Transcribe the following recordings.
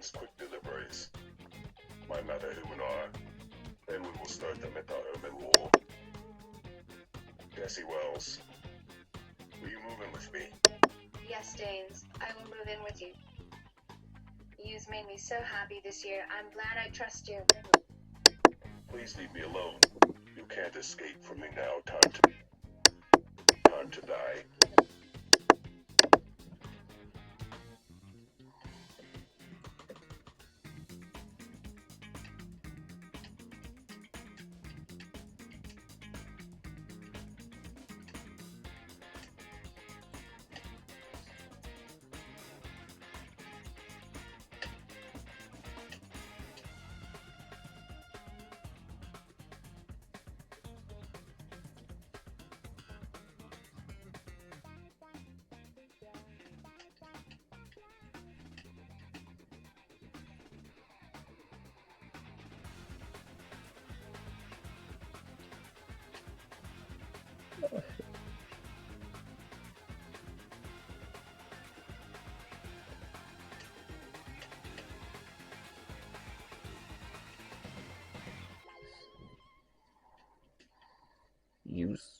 wants quick deliveries. My metahuman are. Then we will start the metahuman war. Jessie Wells, will you move in with me? Yes, James, I will move in with you. You've made me so happy this year. I'm glad I trust you. Please leave me alone. You can't escape from me now. Time to die. Use.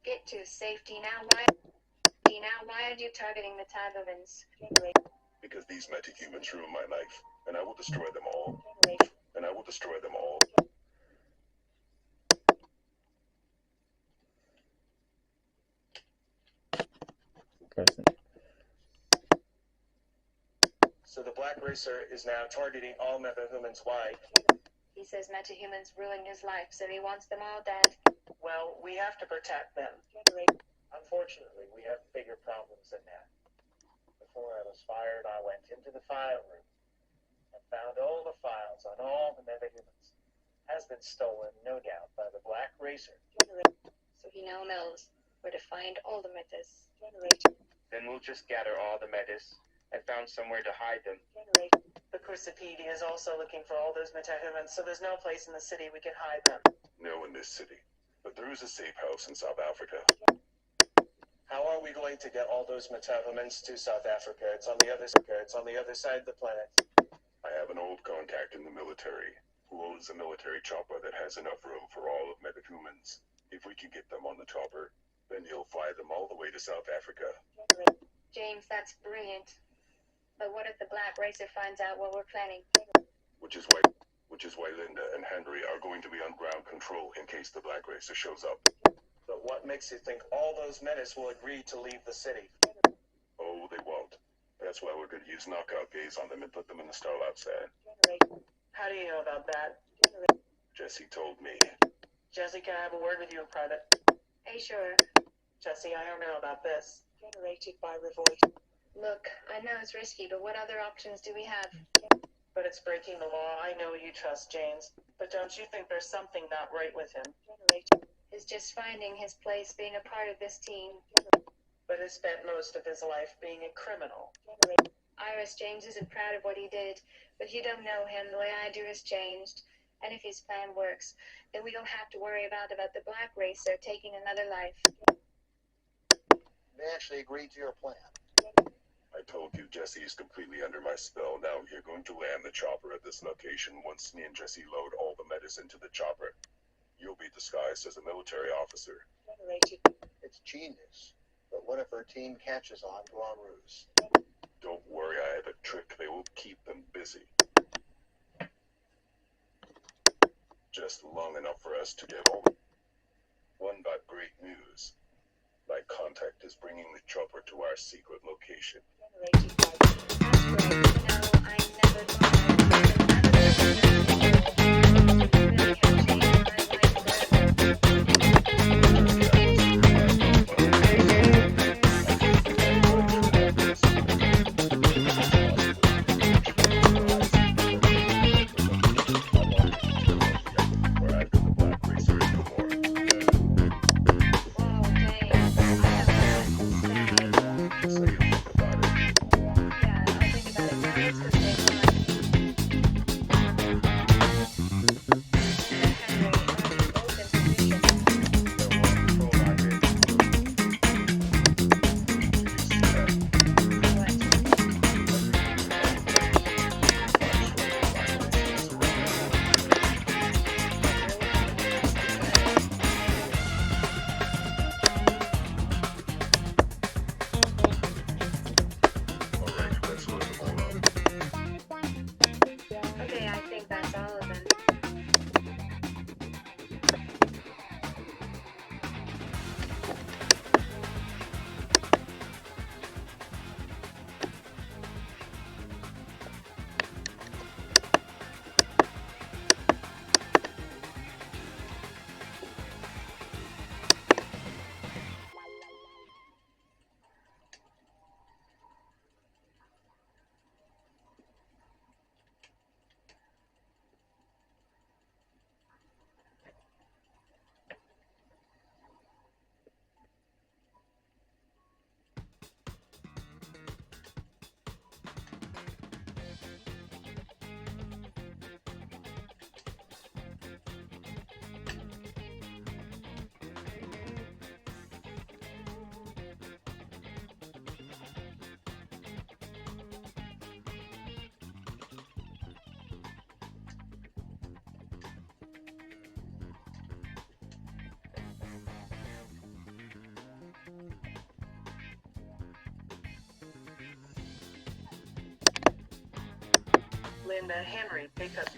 Get to safety now. Why are you targeting the metahumans? Because these metahumans ruin my life, and I will destroy them all. And I will destroy them all. Person. So the Black Racer is now targeting all metahumans. Why? He says metahumans ruined his life, so he wants them all dead. Well, we have to protect them. Unfortunately, we have bigger problems than that. Before I was fired, I went into the file room and found all the files on all the metahumans. Has been stolen, no doubt, by the Black Racer. So he now knows where to find all the metas. Then we'll just gather all the metas and found somewhere to hide them. The Crucipede is also looking for all those metahumans, so there's no place in the city we can hide them. No in this city. But there is a safe house in South Africa. How are we going to get all those metahumans to South Africa? It's on the other side of the planet. I have an old contact in the military who owns a military chopper that has enough room for all of metahumans. If we can get them on the chopper, then he'll fly them all the way to South Africa. James, that's brilliant. But what if the Black Racer finds out what we're planning? Which is why Linda and Henry are going to be on ground control in case the Black Racer shows up. But what makes you think all those metas will agree to leave the city? Oh, they won't. That's why we're going to use knockout gaze on them and put them in the Starlight stand. How do you know about that? Jessie told me. Jessie, can I have a word with you in private? Hey, sure. Jessie, I don't know about this. Generated by Revolt. Look, I know it's risky, but what other options do we have? But it's breaking the law. I know you trust James. But don't you think there's something not right with him? He's just finding his place being a part of this team. But has spent most of his life being a criminal. Iris, James isn't proud of what he did, but you don't know him. The way I do has changed. And if his plan works, then we don't have to worry about the Black Racer taking another life. They actually agreed to your plan. I told you Jessie is completely under my spell. Now you're going to land the chopper at this location once me and Jessie load all the metas into the chopper. You'll be disguised as a military officer. It's genius. But what if her team catches on to our ruse? Don't worry, I have a trick that will keep them busy. Just long enough for us to get home. One got great news. My contact is bringing the chopper to our secret location. That's great. No, I never thought I'd in the Henry pickup.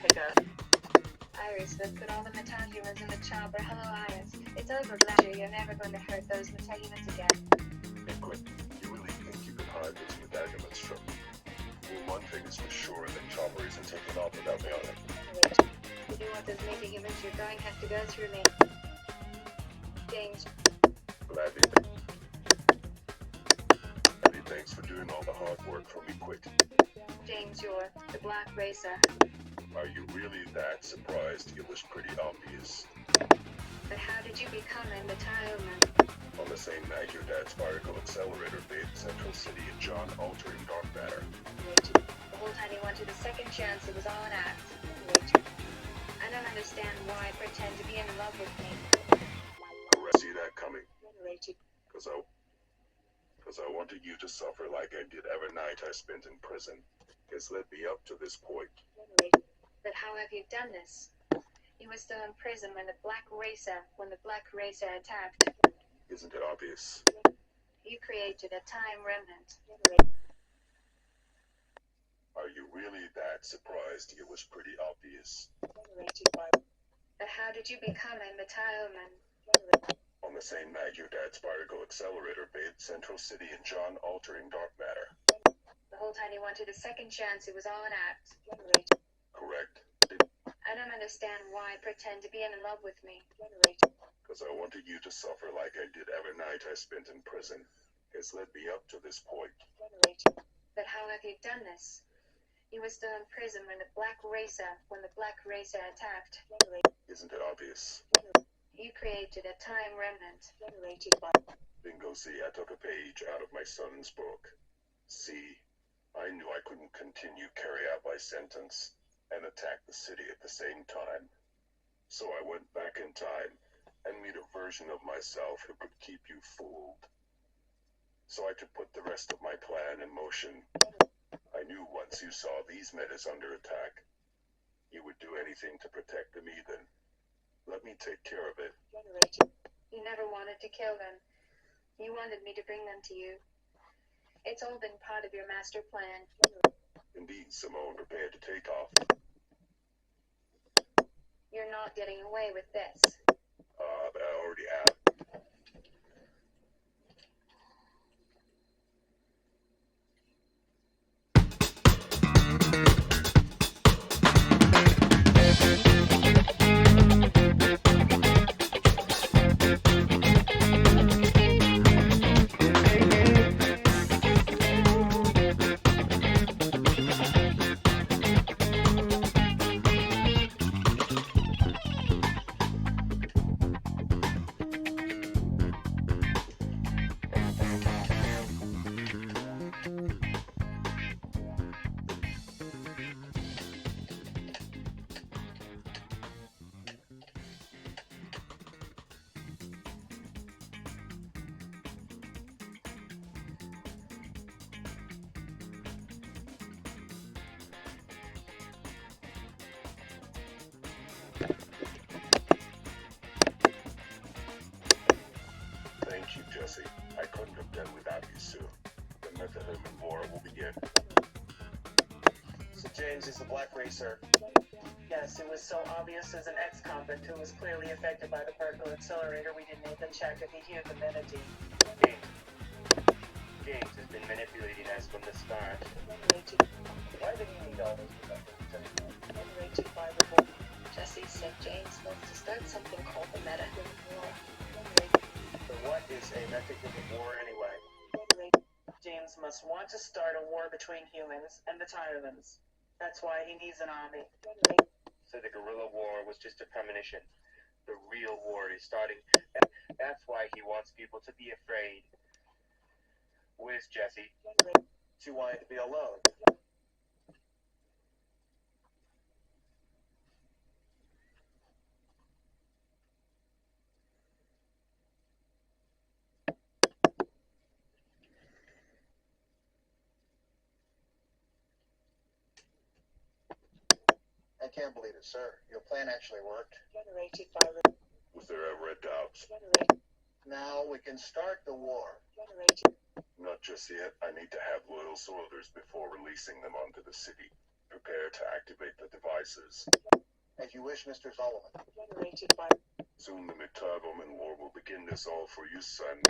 Iris, let's put all the metahumans in the chopper. Hello, Iris. It's over, Ledger. You're never going to hurt those metahumans again. Hey, quick. You really think you can hide those metahumans from me? Well, one thing is for sure, that Chopper isn't taking off without me on it. If you want those metahumans, you're going to have to go through me. James, Gladly. Thanks for doing all the hard work for me, quick. James, you're the Black Racer. Are you really that surprised? It was pretty obvious. But how did you become a metahuman? On the same night, your dad's particle accelerator bait Central City and John altering dark matter. The whole time he wanted a second chance, it was all an act. I don't understand why pretend to be in love with me. See that coming? Because I wanted you to suffer like I did every night I spent in prison. It's led me up to this point. But how have you done this? You were still in prison when the Black Racer attacked. Isn't it obvious? You created a time remnant. Are you really that surprised? It was pretty obvious. But how did you become a metahuman? On the same night, your dad's particle accelerator bait Central City and John altering dark matter. The whole time he wanted a second chance, it was all an act. Correct. I don't understand why pretend to be in love with me. Because I wanted you to suffer like I did every night I spent in prison. It's led me up to this point. But how have you done this? You were still in prison when the Black Racer attacked. Isn't it obvious? You created a time remnant. Bingo, see, I took a page out of my son's book. See, I knew I couldn't continue carry out my sentence and attack the city at the same time. So I went back in time and made a version of myself who could keep you fooled. So I could put the rest of my plan in motion. I knew once you saw these metas under attack, you would do anything to protect them even. Let me take care of it. You never wanted to kill them. You wanted me to bring them to you. It's all been part of your master plan. Indeed, Simone, prepare to take off. You're not getting away with this. But I already have. Thank you, Jessie. I couldn't have done without you soon. The metahuman war will begin. So James is the Black Racer. Yes, it was so obvious as an ex-convict who was clearly affected by the particle accelerator, we didn't even check if he knew the metagene. James has been manipulating us from the start. Why did he need all those metahumans? Jessie said James wants to start something called the metahuman war. So what is a metahuman war anyway? James must want to start a war between humans and the metahumans. That's why he needs an army. So the guerrilla war was just a premonition. The real war is starting. That's why he wants people to be afraid. Where's Jessie? She wanted to be alone. I can't believe it, sir. Your plan actually worked. Was there ever a doubt? Now we can start the war. Not just yet. I need to have loyal soldiers before releasing them onto the city. Prepare to activate the devices. As you wish, Mr. Solomon. Soon the metahumans war will begin. This all for you, son.